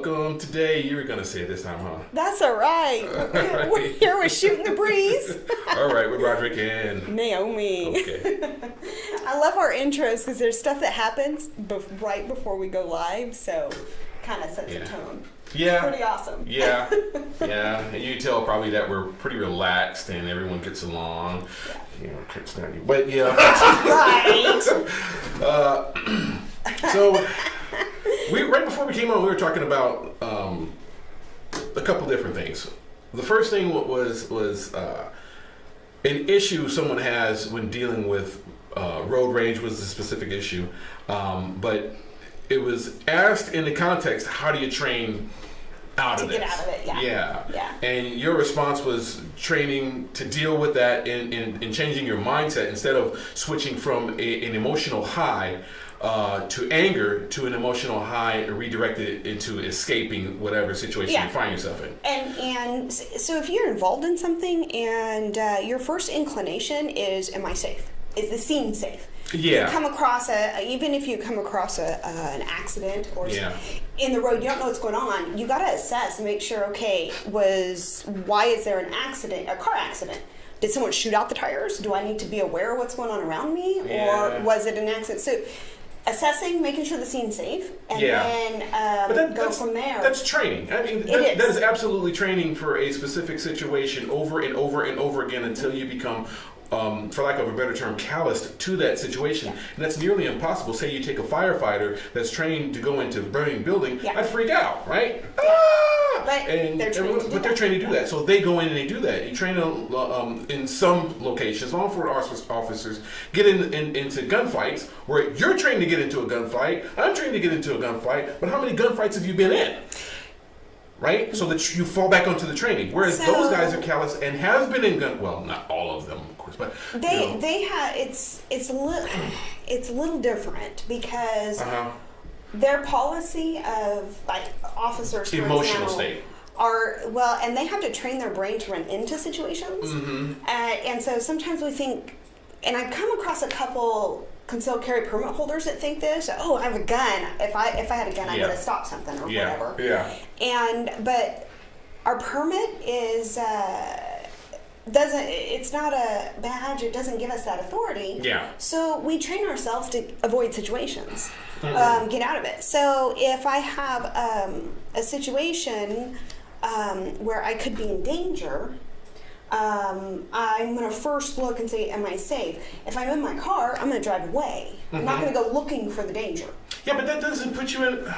welcome. Today, you were going to say it this time, huh? That's all right. We're here with Shooting the Breeze. All right, with Roderick and Naomi. Okay. I love our intros because there's stuff that happens right before we go live, so kind of sets a tone. Yeah. Pretty awesome. Yeah. And you can tell probably that we're pretty relaxed and everyone gets along. Yeah. You know, it's not you. But yeah. Right. So right before we came on, we were talking about a couple different things. The first thing was an issue someone has when dealing with road rage was a specific issue, but it was asked in the context, how do you train out of this? To get out of it, yeah. And your response was training to deal with that and changing your mindset instead of switching from an emotional high to anger to an emotional high and redirect it into escaping whatever situation you find yourself in. And so if you're involved in something and your first inclination is, am I safe? Is the scene safe? Yeah. You come across even if you come across an accident or in the road, you don't know what's going on. You got to assess and make sure. Okay, why is there an accident? A car accident? Did someone shoot out the tires? Do I need to be aware of what's going on around me, or was it an accident? So, assessing, making sure the scene's safe, and then go from there. That's training. I mean, that is absolutely training for a specific situation over and over and over again until you become, for lack of a better term, calloused to that situation. And that's nearly impossible. Say you take a firefighter that's trained to go into a burning building, I'd freak out, right? But they're trained to do that. So they go in and they do that. You train in some locations, law enforcement officers get into gunfights where you're trained to get into a gunfight. I'm trained to get into a gunfight. But how many gunfights have you been in? Right? So that you fall back onto the training. Whereas those guys are callous and have been in well, not all of them, of course, but they have it's a little different because their policy of officers, for emotional example, state and they have to train their brain to run into situations, and so sometimes we think, and I've come across a couple concealed carry permit holders that think this. Oh, I have a gun. If I had a gun, I'm going to stop something or whatever. Yeah. But our permit is it's not a badge. It doesn't give us that authority. Yeah. So we train ourselves to avoid situations, get out of it. So if I have a situation where I could be in danger, I'm going to first look and say, am I safe? If I'm in my car, I'm going to drive away. I'm not going to go looking for the danger. Yeah, but that doesn't put you in.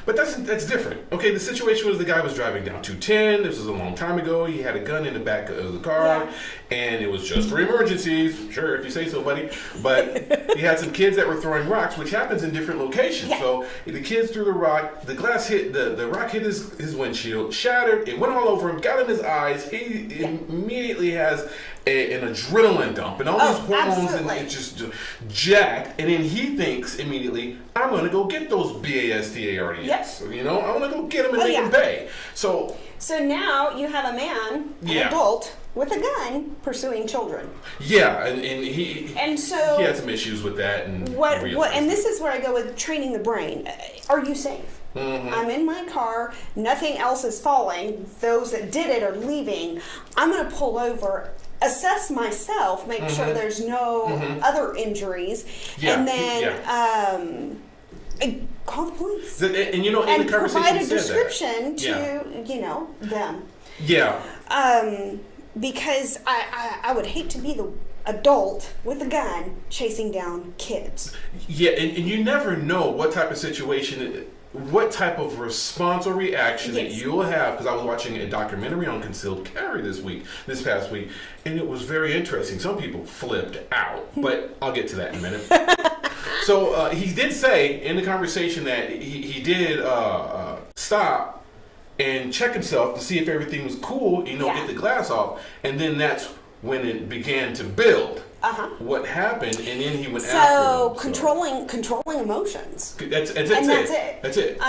But that's different. Okay, the situation was the guy was driving down 210. This was a long time ago. He had a gun in the back of the car, and it was just for emergencies. Sure, if you say so, buddy. But he had some kids that were throwing rocks, which happens in different locations. Yeah. So the kids threw the rock. The glass hit the rock hit his windshield, shattered. It went all over him, got in his eyes. He immediately has an adrenaline dump, and all these hormones, and it's just jacked. And then he thinks immediately, I'm going to go get those BASTARDs. Yes. You know, I want to go get them and make them pay. So now you have a man, an adult, with a gun pursuing children. Yeah, and he had some issues with that. And and this is where I go with training the brain. Are you safe? I'm in my car. Nothing else is falling. Those that did it are leaving. I'm going to pull over, assess myself, make sure there's no other injuries, and then call the police. And in the conversation provide a description to them. Yeah. Because I would hate to be the adult with a gun chasing down kids. Yeah, and you never know what type of situation, what type of response or reaction that you'll have. Because I was watching a documentary on concealed carry this past week, and it was very interesting. Some people flipped out, but I'll get to that in a minute. So he did say in the conversation that he did stop and check himself to see if everything was cool, get the glass off, and then that's when it began to build. What happened, and then he went after them. Controlling emotions. That's it.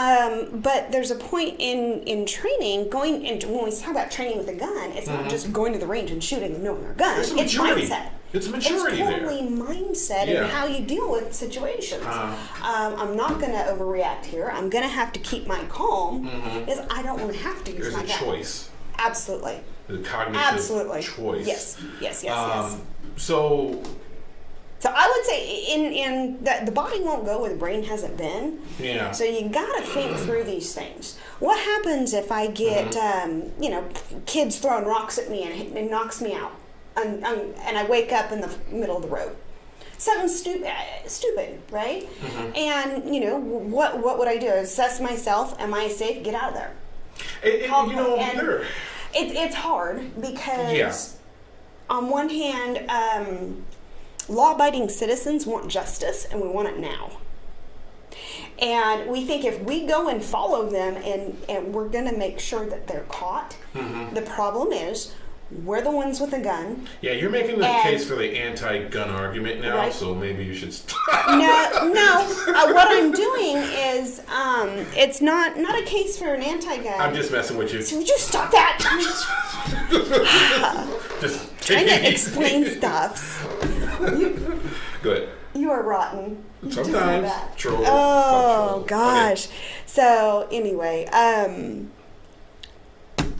But there's a point in training, when we talk about training with a gun, it's not just going to the range and shooting and knowing our gun. It's mindset. It's maturity It's totally mindset and how you deal with situations. I'm not going to overreact here. I'm going to have to keep my calm because I don't want to have to use There's my a gun. choice. Absolutely. The cognitive choice. Yes. So I would say in that the body won't go where the brain hasn't been. Yeah. So you got to think through these things. What happens if I get kids throwing rocks at me and it knocks me out, and I wake up in the middle of the road? Something stupid, right? And what would I do? Assess myself. Am I safe? Get out of there. It's hard because on one hand, law-abiding citizens want justice and we want it now. And we think if we go and follow them and we're going to make sure that they're caught, the problem is we're the ones with a gun. Yeah, you're making the case for the anti-gun argument now, right? So maybe you should stop. No. What I'm doing is it's not a case for an anti-gun. I'm just messing with you. So would you stop that? Just trying to explain stuff. Good. You are rotten. Sometimes. Troll. Oh gosh. Okay. So anyway,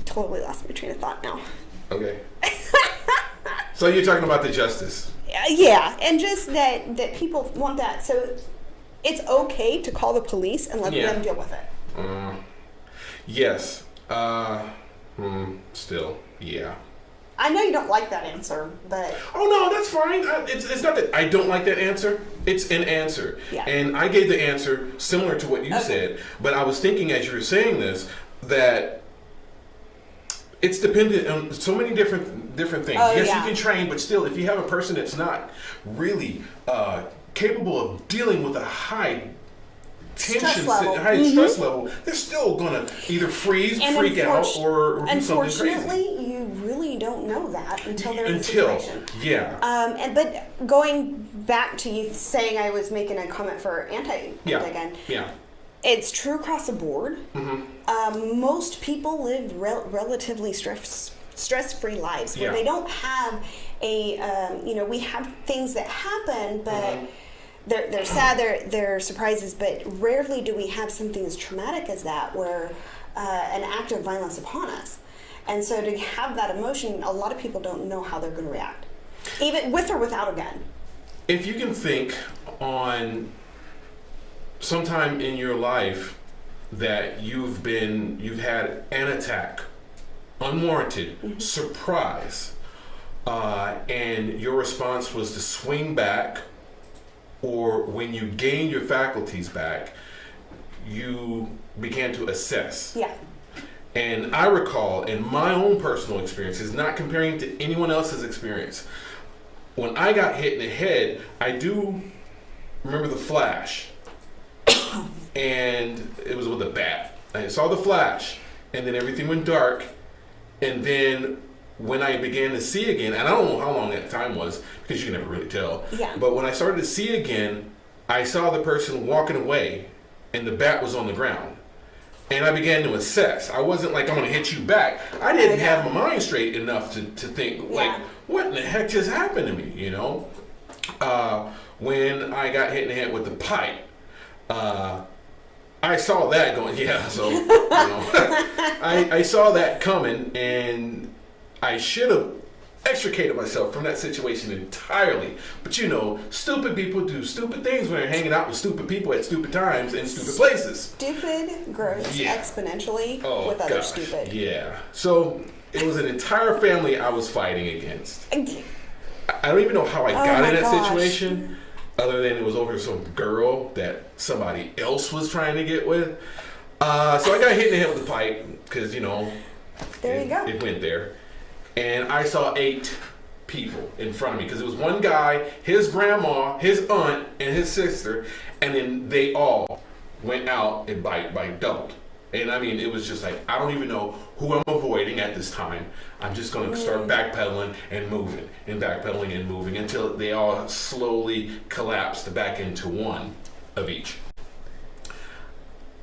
totally lost my train of thought now. Okay. So you're talking about the justice. Yeah, and just that people want that. So it's okay to call the police and let them deal with it. Yes. Still, yeah. I know you don't like that answer, but... Oh, no, that's fine. It's not that I don't like that answer. It's an answer. Yeah. And I gave the answer similar to what you said. But I was thinking as you were saying this, that it's dependent on so many different things. Yes, you can train, but still, if you have a person that's not really capable of dealing with a high tension, high stress level, they're still gonna either freeze, freak out, or do something crazy. Unfortunately, you really don't know that until they're in the situation. But going back to you saying I was making a comment for anti-gun. Yeah. It's true across the board. Most people live relatively stress-free lives where they don't have we have things that happen, but they're sad, they're surprises, but rarely do we have something as traumatic as that, where an act of violence upon us. And so to have that emotion, a lot of people don't know how they're going to react, even with or without a gun. If you can think on sometime in your life that you've had an attack, unwarranted, surprise, and your response was to swing back, or when you gained your faculties back, you began to assess. Yeah. And I recall in my own personal experiences, not comparing to anyone else's experience, when I got hit in the head, I do remember the flash. And it was with a bat. I saw the flash, and then everything went dark, and then when I began to see again, and I don't know how long that time was, because you can never really tell, but when I started to see again, I saw the person walking away, and the bat was on the ground. And I began to assess. I wasn't like, I'm going to hit you back. I didn't have my mind straight enough to think, like, what in the heck just happened to me, you know? When I got hit in the head with the pipe, I saw that going, I saw that coming, and I should have extricated myself from that situation entirely. But stupid people do stupid things when they're hanging out with stupid people at stupid times in stupid places. Stupid grows exponentially with other stupid. Yeah. So it was an entire family I was fighting against. I don't even know how I got in that situation, other than it was over some girl that somebody else was trying to get with. So I got hit in the head with the pipe because, there you go. It went there. And I saw 8 people in front of me because it was one guy, his grandma, his aunt, and his sister, and then they all went out and by doubled. And I mean, it was just like, I don't even know who I'm avoiding at this time. I'm just going to start backpedaling and moving and backpedaling and moving until they all slowly collapsed back into one of each.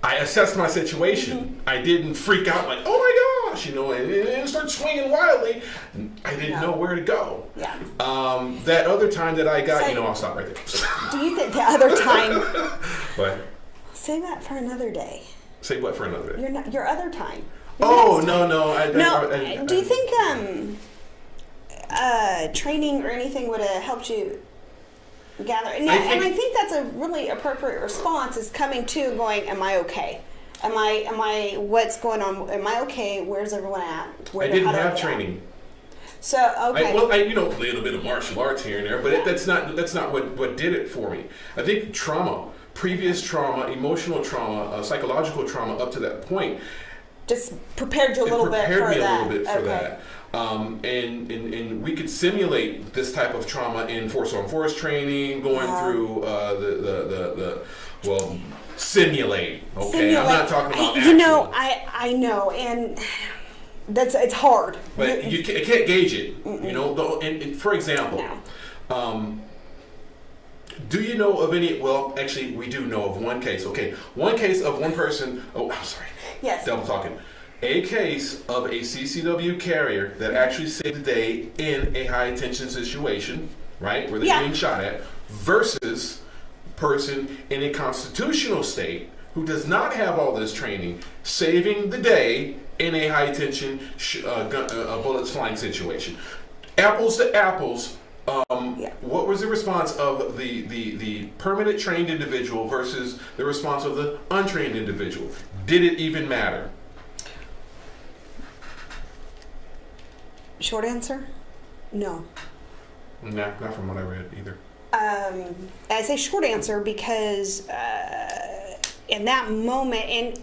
I assessed my situation. I didn't freak out like, oh my gosh, and start swinging wildly. I didn't know where to go. Yeah. That other time that I got, I'll stop right there. Do you think the other time? What? Say that for another day. Say what for another day? Your other time. No. Do you think training or anything would have helped you gather? And I think that's a really appropriate response. Is coming to going, am I okay? Am I? What's going on? Am I okay? Where's everyone at? I didn't have training. So okay. A little bit of martial arts here and there, but that's not what did it for me. I think previous trauma, emotional trauma, psychological trauma up to that point, just prepared you a little bit for that. And we could simulate this type of trauma in force on force training, going through simulate. Okay, I'm not talking about action. I know, and it's hard. But you can't gauge it. And for example, do you know of any? Well, actually, we do know of one case. Okay, one case of one person. Oh, I'm sorry. Yes. Double talking. A case of a CCW carrier that actually saved the day in a high tension situation, right, where they're being shot at, versus person in a constitutional state who does not have all this training, saving the day in a high tension bullets flying situation. Apples to apples. What was the response of the permanent trained individual versus the response of the untrained individual? Did it even matter? Short answer, no. Nah, not from what I read either. I say short answer because in that moment, and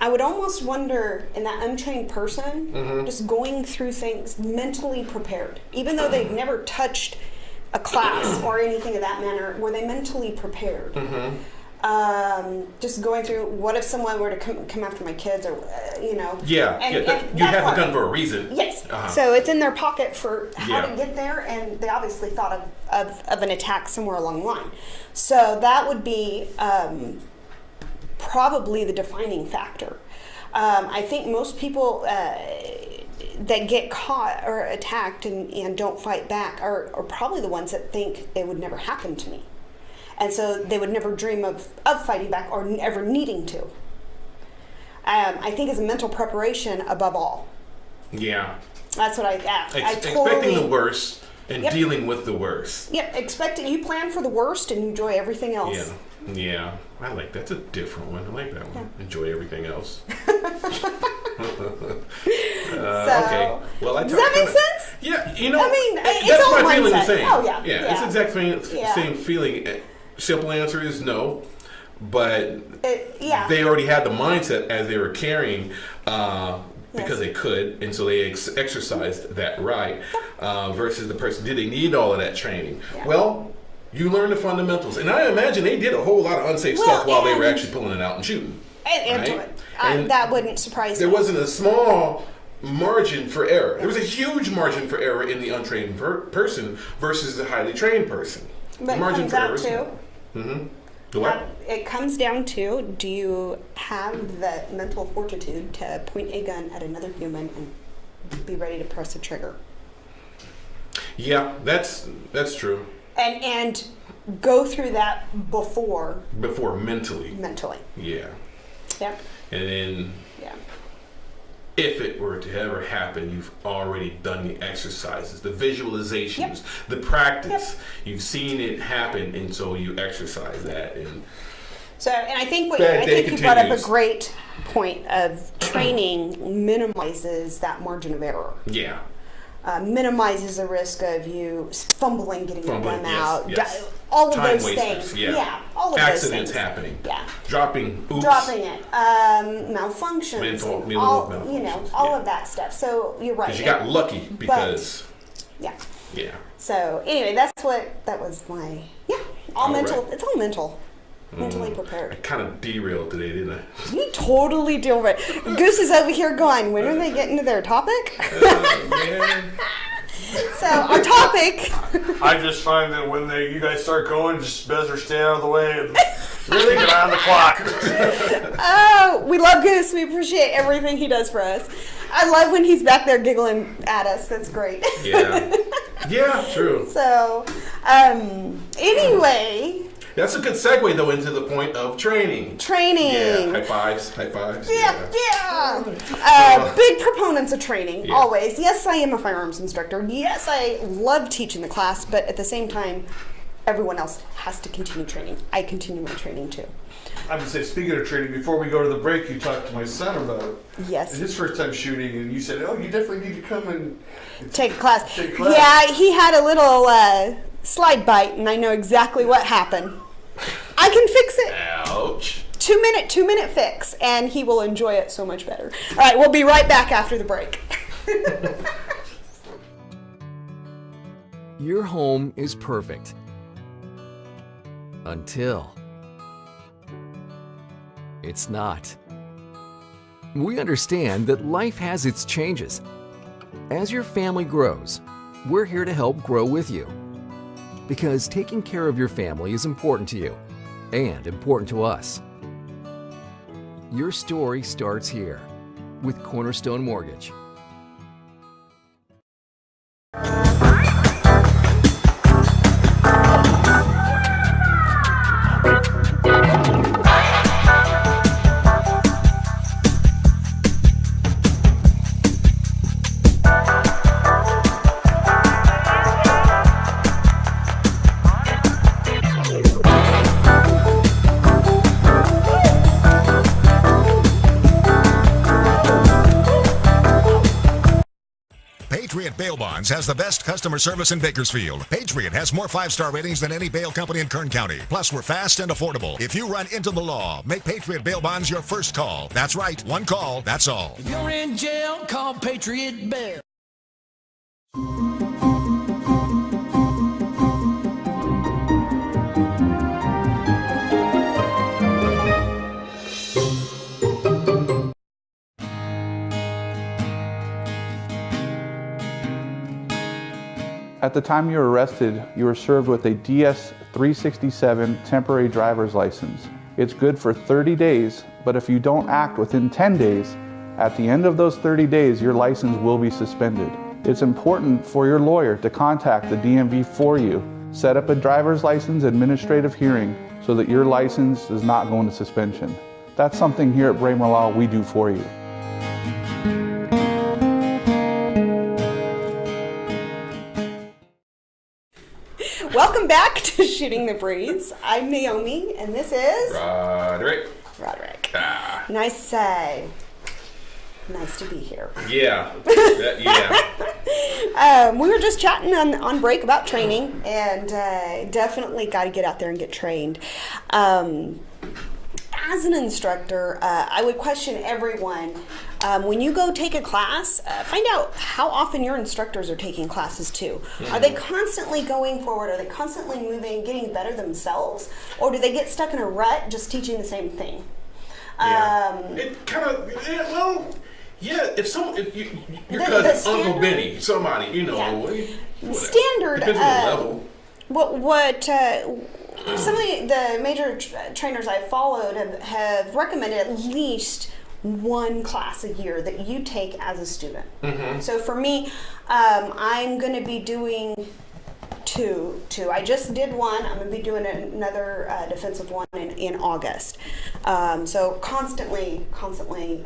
I would almost wonder, in that untrained person, just going through things mentally prepared, even though they've never touched a class or anything of that manner, were they mentally prepared? Just going through, what if someone were to come after my kids, or and you have the gun for a reason. Yes. So it's in their pocket for how to get there, and they obviously thought of an attack somewhere along the line. So that would be probably the defining factor. I think most people that get caught or attacked and don't fight back are probably the ones that think it would never happen to me. And so they would never dream of fighting back or ever needing to. I think it's a mental preparation above all. Yeah. That's what I expecting the worst and dealing with the worst. Yep, you plan for the worst and enjoy everything else. Yeah. I like that's a different one. I like that one. Enjoy everything else. Okay. Well, does that make sense? Yeah, it's that's all my feeling the mindset. same. Oh yeah. It's exactly the same feeling. Simple answer is no, but they already had the mindset as they were carrying because they could, and so they exercised that right. Versus the person, did they need all of that training? Yeah. Well, you learn the fundamentals, and I imagine they did a whole lot of unsafe stuff while they were actually pulling it out and shooting. And that wouldn't surprise me. There wasn't a small margin for error. There was a huge margin for error in the untrained person versus the highly trained person. But the margin for error. The what? It comes down to, do you have the mental fortitude to point a gun at another human and be ready to press a trigger? Yeah, that's true. And go through that before mentally. Yeah. Yep. And then if it were to ever happen, you've already done the exercises, the visualizations, the practice. You've seen it happen, and so you exercise that. And I think you brought up a great point of training minimizes that margin of error. Yeah. Minimizes the risk of you fumbling, getting your gun out, all of time those wasters, things. All of accidents those things. happening. Yeah. Dropping it. Malfunctions. Malfunctions. All of that stuff. So you're right. Because you got lucky because. Yeah. So anyway, that was my all mental. Right. It's all mental. Mentally prepared. I kind of derailed today, didn't I? You totally derailed. Goose is over here going, when are they getting to their topic? Man. So our topic. I just find that when you guys start going, just better stay out of the way and really get on the clock. We love Goose. We appreciate everything he does for us. I love when he's back there giggling at us. That's great. Yeah. Yeah, true. So, anyway. That's a good segue, though, into the point of training. Training. Yeah, high fives. Yeah. Big proponents of training, always. Yes, I am a firearms instructor. Yes, I love teaching the class, but at the same time, everyone else has to continue training. I continue my training, too. I would say, speaking of training, before we go to the break, you talked to my son about it. Yes. His first time shooting, and you said, "Oh, you definitely need to come and take a class." Take a class. Yeah, he had a little slide bite, and I know exactly what happened. I can fix it. Ouch. 2 minute fix, and he will enjoy it so much better. All right, we'll be right back after the break. Your home is perfect. Until it's not. We understand that life has its changes. As your family grows, we're here to help grow with you. Because taking care of your family is important to you and important to us. Your story starts here with Cornerstone Mortgage. Patriot Bail Bonds has the best customer service in Bakersfield. Patriot has more 5-star ratings than any bail company in Kern County. Plus, we're fast and affordable. If you run into the law, make Patriot Bail Bonds your first call. That's right, one call, that's all. If you're in jail, call Patriot Bail. At the time you were arrested, you were served with a DS-367 temporary driver's license. It's good for 30 days, but if you don't act within 10 days, at the end of those 30 days, your license will be suspended. It's important for your lawyer to contact the DMV for you. Set up a driver's license administrative hearing so that your license does not go into suspension. That's something here at Braemar Law we do for you. Welcome back to Shooting the Breeze. I'm Naomi, and this is Roderick. Nice to be here. Yeah. We were just chatting on break about training, and definitely got to get out there and get trained. As an instructor, I would question everyone, when you go take a class, find out how often your instructors are taking classes too. Mm-hmm. Are they constantly going forward? Are they constantly moving, getting better themselves? Or do they get stuck in a rut just teaching the same thing? Yeah. It kind of, if your cousin, Uncle Benny, somebody, standard, depends on the level. Some of the major trainers I've followed have recommended at least one class a year that you take as a student. Mm-hmm. So for me, I'm going to be doing two. I just did one. I'm going to be doing another defensive one in August. So constantly,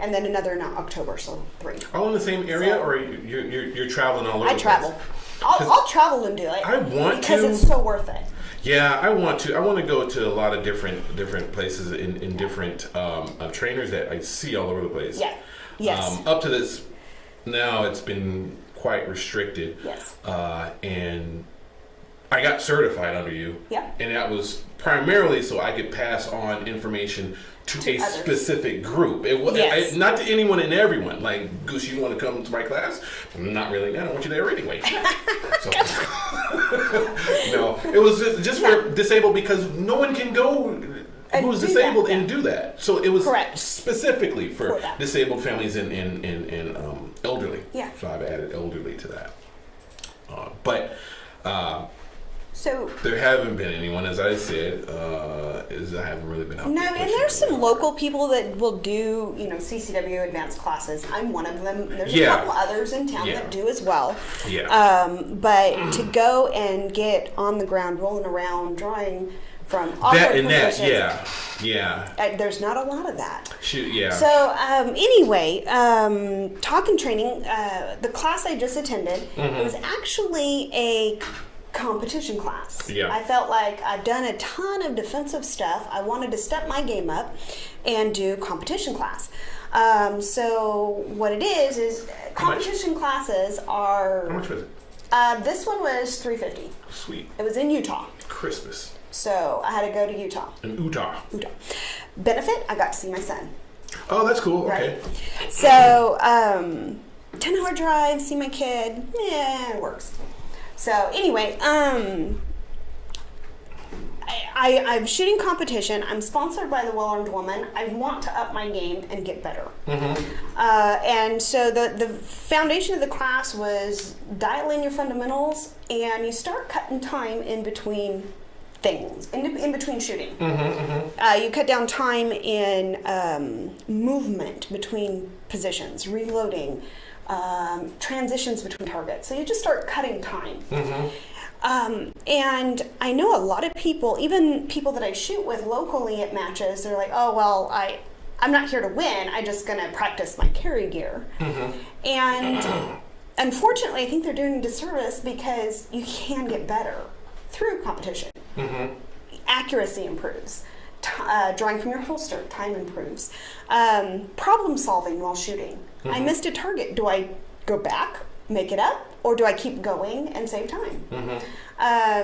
and then another in October. So 3. All in the same area, or you're traveling all over? I travel. I'll travel and do it. I want because to. it's so worth it. Yeah, I want to. I want to go to a lot of different places in different trainers that I see all over the place. Yeah. Yes. Up to this, now it's been quite restricted. Yes. And I got certified under you. Yeah. And that was primarily so I could pass on information to a others. Specific group. It was not to anyone and everyone. Like, Goose, you want to come to my class? Not really. I don't want you there anyway. No, it was just for disabled, because no one can go who's disabled and do that. So it was specifically for disabled families and elderly. Yeah. So I've added elderly to that. So There haven't been anyone, as I said, I haven't really been out. no, there and pushing there's some it. local people that will do, CCW advanced classes. I'm one of them. There's a Yeah. couple others in town Yeah. that do as well. Yeah. But to go and get on the ground, rolling around, drawing from awkward That and that, positions, yeah. there's not a lot of that. Shoot, yeah. So anyway, talk and training, the class I just attended, it was actually a competition class. Yeah. I felt like I've done a ton of defensive stuff. I wanted to step my game up and do competition class. So what it is competition classes are. How much was it? This one was $350. Sweet. It was in Utah. Christmas. So I had to go to Utah. In Utah. Benefit, I got to see my son. Oh, that's cool. Right. Okay. So, 10-hour drive, see my kid, it works. So anyway, I'm shooting competition. I'm sponsored by the Well-Armed Woman. I want to up my game and get better. And so the foundation of the class was dial in your fundamentals, and you start cutting time in between things, in between shooting. You cut down time in movement between positions, reloading, transitions between targets. So you just start cutting time. And I know a lot of people, even people that I shoot with locally at matches, they're like, oh, well, I'm not here to win. I'm just going to practice my carry gear. And unfortunately, I think they're doing a disservice because you can get better through competition. Accuracy improves. Drawing from your holster, time improves. Problem solving while shooting. I missed a target. Do I go back, make it up, or do I keep going and save time?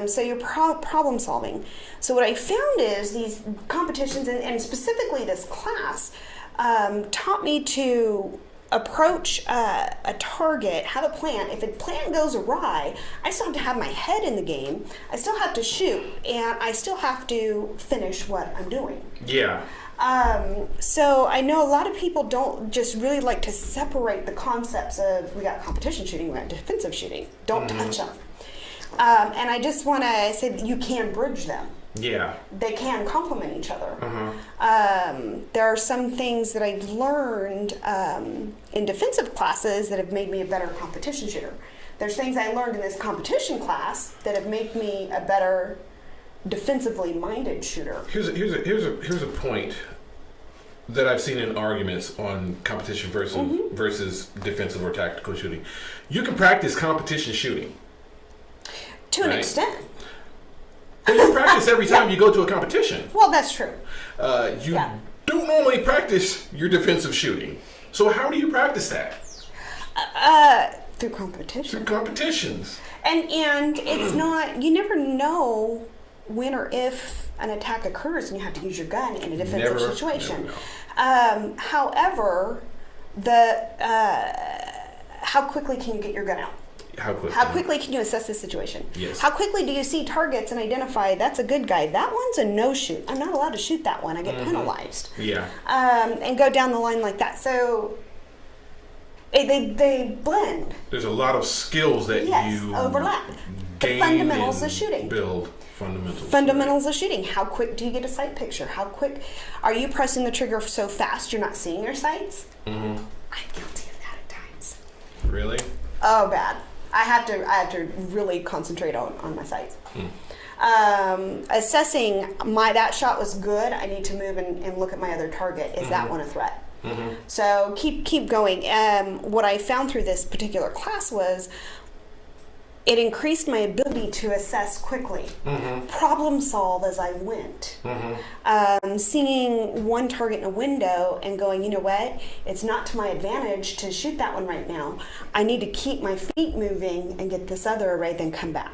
So you're problem solving. So what I found is these competitions, and specifically this class, taught me to approach a target, have a plan. If a plan goes awry, I still have to have my head in the game. I still have to shoot, and I still have to finish what I'm doing. Yeah. So I know a lot of people don't just really like to separate the concepts of we got competition shooting, we got defensive shooting. Don't touch them. And I just want to say that you can bridge them. Yeah. They can complement each other. There are some things that I've learned in defensive classes that have made me a better competition shooter. There's things I learned in this competition class that have made me a better defensively minded shooter. Here's a point that I've seen in arguments on competition versus defensive or tactical shooting. You can practice competition shooting To an Right. extent. but you practice every time you go to a competition. Well, that's true. You Yeah. don't normally practice your defensive shooting. So how do you practice that? Through competition. Through competitions. And it's not, you never know when or if an attack occurs and you have to use your gun in a defensive situation. However, how quickly can you get your gun out? How quickly? How quickly can you assess the situation? Yes. How quickly do you see targets and identify that's a good guy? That one's a no shoot. I'm not allowed to shoot that one. I get penalized. Yeah. And go down the line like that. So they blend. There's a lot of skills that Yes, you overlap. The gain fundamentals of and shooing. Build fundamentals. Fundamentals of shooting. How quick do you get a sight picture? How quick are you pressing the trigger so fast you're not seeing your sights? I'm guilty of that at times. Really? Oh, bad. I have to really concentrate on my sights. Assessing that shot was good. I need to move and look at my other target. Is that one a threat? So keep going. What I found through this particular class was it increased my ability to assess quickly, problem solve as I went. Seeing one target in a window and going, you know what? It's not to my advantage to shoot that one right now. I need to keep my feet moving and get this other array, then come back.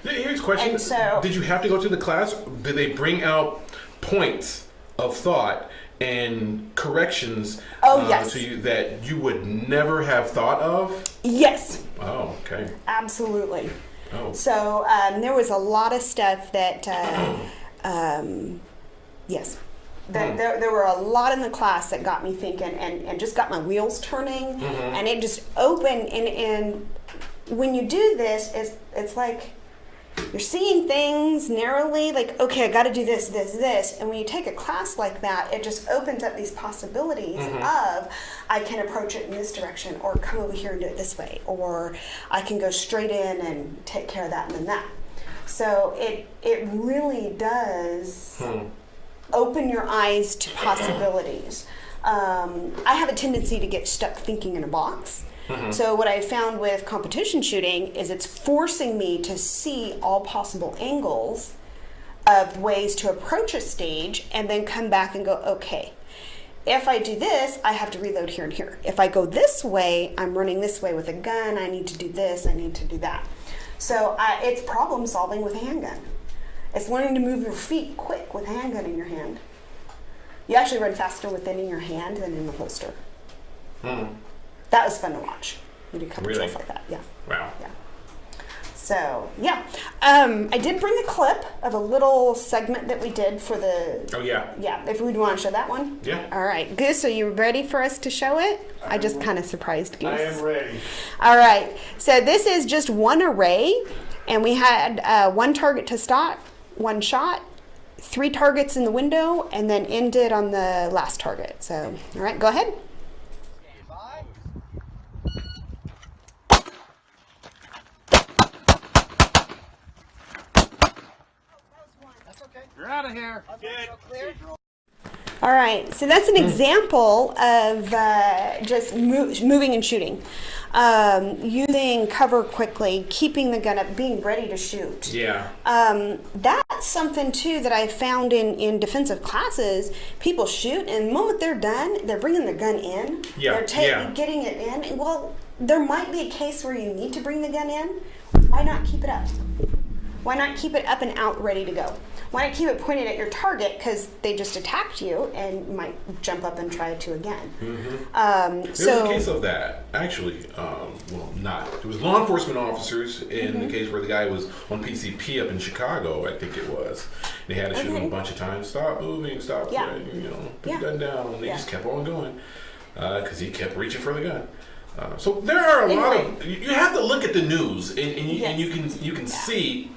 Here's a question. And so- did you have to go to the class? Did they bring out points of thought and corrections Yes. to you that you would never have thought of? Yes. Oh, okay. Absolutely. Oh. So there was a lot of stuff that, yes, there were a lot in the class that got me thinking and just got my wheels turning, and it just opened. And when you do this, it's like You're seeing things narrowly, like, okay, I got to do this, this, this. And when you take a class like that, it just opens up these possibilities of, I can approach it in this direction, or come over here and do it this way, or I can go straight in and take care of that and then that. So it really does open your eyes to possibilities. I have a tendency to get stuck thinking in a box. So what I found with competition shooting is it's forcing me to see all possible angles of ways to approach a stage and then come back and go, okay, if I do this, I have to reload here and here. If I go this way, I'm running this way with a gun, I need to do this, I need to do that. So it's problem solving with a handgun. It's learning to move your feet quick with a handgun in your hand. You actually run faster with it in your hand than in the holster. That was fun to watch. We did a couple drills like that. Yeah. Wow. Yeah. So yeah, I did bring a clip of a little segment that we did for the. Oh yeah. Yeah. If we'd want to show that one. Yeah. All right, Goose. Are you ready for us to show it? I just kind of surprised Goose. I am ready. All right. So this is just one array, and we had one target to start, one shot, 3 targets in the window, and then ended on the last target. So all right, go ahead. You're out of here. All right, so that's an example of just moving and shooting. Using cover quickly, keeping the gun up, being ready to shoot. Yeah. That's something too that I found in defensive classes. People shoot, and the moment they're done, they're bringing the gun in. Yeah, They're getting it in. And well, there might be a case where you need to bring the gun in. Why not keep it up? Why not keep it up and out, ready to go? Why not keep it pointed at your target, because they just attacked you and you might jump up and try to again. There's a case of that, actually. Well, not. It was law enforcement officers in the case where the guy was on PCP up in Chicago, I think it was. They had to shoot him a bunch of times. Stop moving, stop, Yeah. Put the gun down. And they Yeah. just kept on going because he kept reaching for the gun. So there are a lot of. You have to look at the news, and you can see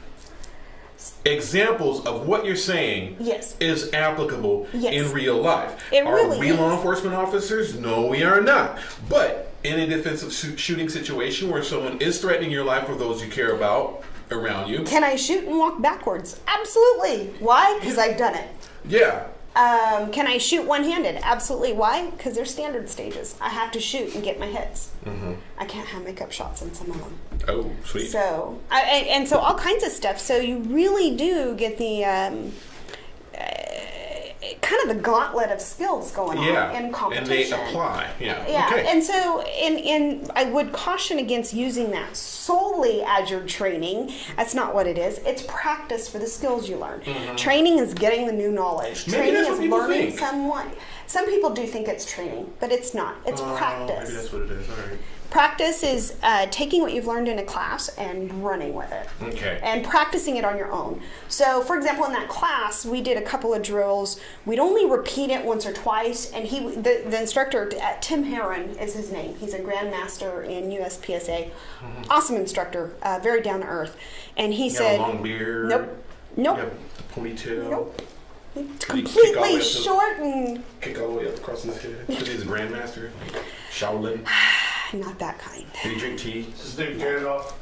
examples of what you're saying is applicable in real life. Are we law enforcement officers? No, we are not. But in a defensive shooting situation where someone is threatening your life or those you care about around you. Can I shoot and walk backwards? Absolutely. Why? Because I've done it. Yeah. Can I shoot one-handed? Absolutely. Why? Because they're standard stages. I have to shoot and get my hits. I can't have makeup shots in some of them. Oh, sweet. So, and so all kinds of stuff. So you really do get the kind of the gauntlet of skills going on in competition. And they apply. Yeah. Yeah. Okay. And so, I would caution against using that solely as your training. That's not what it is. It's practice for the skills you learn. Training is getting the new knowledge. Maybe Training that's is what people learning think. someone. Some people do think it's training, but it's not. It's practice. Maybe that's what it is. All right. Practice is taking what you've learned in a class and running with it. Okay. And practicing it on your own. So, for example, in that class, we did a couple of drills. We'd only repeat it once or twice, and the instructor, Tim Heron is his name. He's a grandmaster in USPSA. Awesome instructor, very down to earth. And he said, a long beard. Nope. You have the ponytail. Nope. Did Completely short and kick all the way up across his head because he's a grandmaster. Shaolin. not that kind. Did he drink tea? His name Gandalf.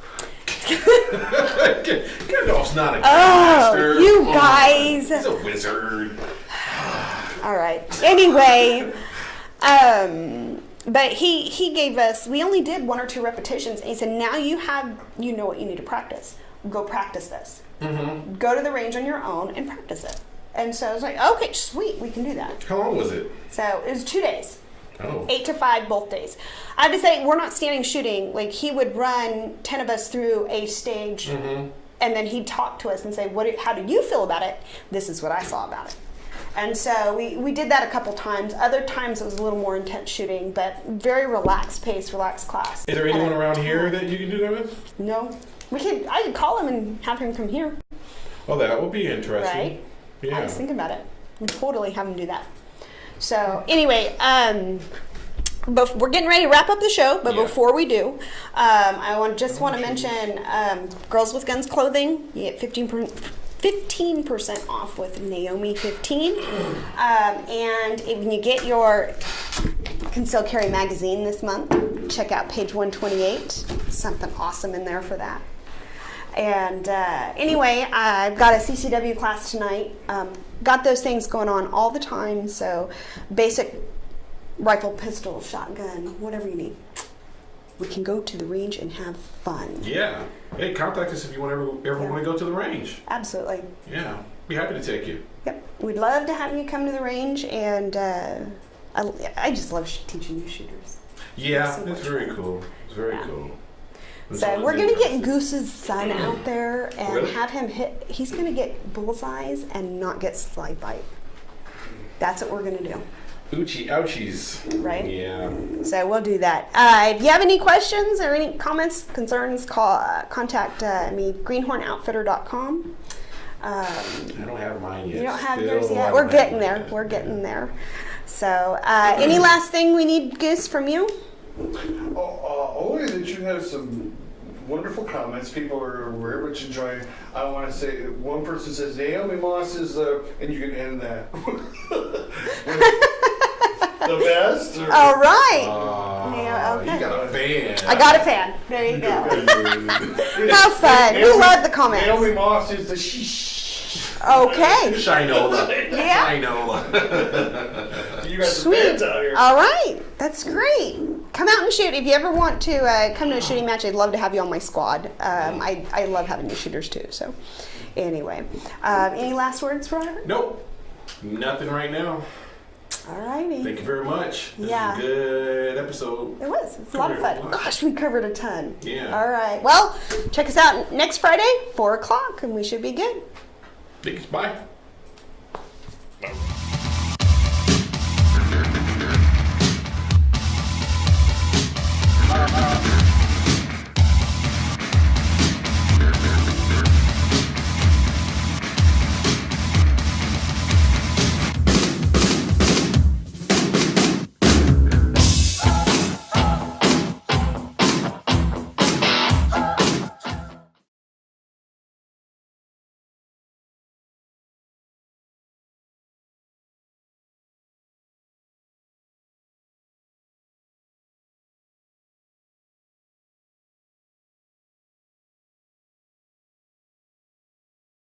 Gandalf's not a Oh, grandmaster. you guys. He's a wizard. All right. Anyway, but he gave us. We only did 1 or 2 repetitions, and he said, "Now you know what you need to practice. Go practice this. Go to the range on your own and practice it." And so I was like, "Okay, sweet, we can do that." How long was it? So it was 2 days. Oh. 8 to 5 both days. I have to say, we're not standing shooting. Like, he would run 10 of us through a stage, and then he'd talk to us and say, how do you feel about it? This is what I saw about it. And so we did that a couple times. Other times it was a little more intense shooting, but very relaxed pace, relaxed class. Is there anyone around here that you can do that with? No. I could call him and have him come here. Oh, that would be interesting. Right? Yeah. I was thinking about it. We'd totally have him do that. So anyway, we're getting ready to wrap up the show, but Yeah. before we do, I just want to mention Girls with Guns clothing. You get 15% off with Naomi 15. And when you get your Concealed Carry magazine this month, check out page 128. Something awesome in there for that. And anyway, I've got a CCW class tonight. Got those things going on all the time. So basic rifle, pistol, shotgun, whatever you need. We can go to the range and have fun. Yeah. Hey, contact us if you ever want to go to the range. Absolutely. Yeah. Be happy to take you. Yep. We'd love to have you come to the range, and I just love teaching new shooters. Yeah, So it's much very fun. cool. It's very Yeah. cool. So we're going to get Goose's son out there and Really? have him hit. He's going to get bullseyes and not get slide bite. That's what we're going to do. Oochie ouchies. Right? Yeah. So we'll do that. If you have any questions or any comments, concerns, contact me, greenhornoutfitter.com. I don't have mine yet. You don't have Still yours yet? haven't We're had getting mine there. yet. We're getting there. So any last thing we need, Goose, from you? Only that you have some wonderful comments. People are very much enjoying. I want to say, one person says Naomi Moss is and you can end that. The best? Or? All right. Yeah, okay. You got a fan. I got a fan. There you go. Have fun. We love the comments. Naomi Moss is the shh. Okay. Shinola. Yeah. Shinola. You got some Sweet. fans out here. All right. That's great. Come out and shoot. If you ever want to come to a shooting match, I'd love to have you on my squad. I love having new shooters too. So anyway, any last words, Roderick? Nope. Nothing right now. All righty. Thank you very much. This Yeah. is a good episode. It was. It's a lot of fun. Gosh, we covered a ton. Yeah. All right. Well, check us out next Friday, 4 o'clock, and we should be good. Thanks. Bye.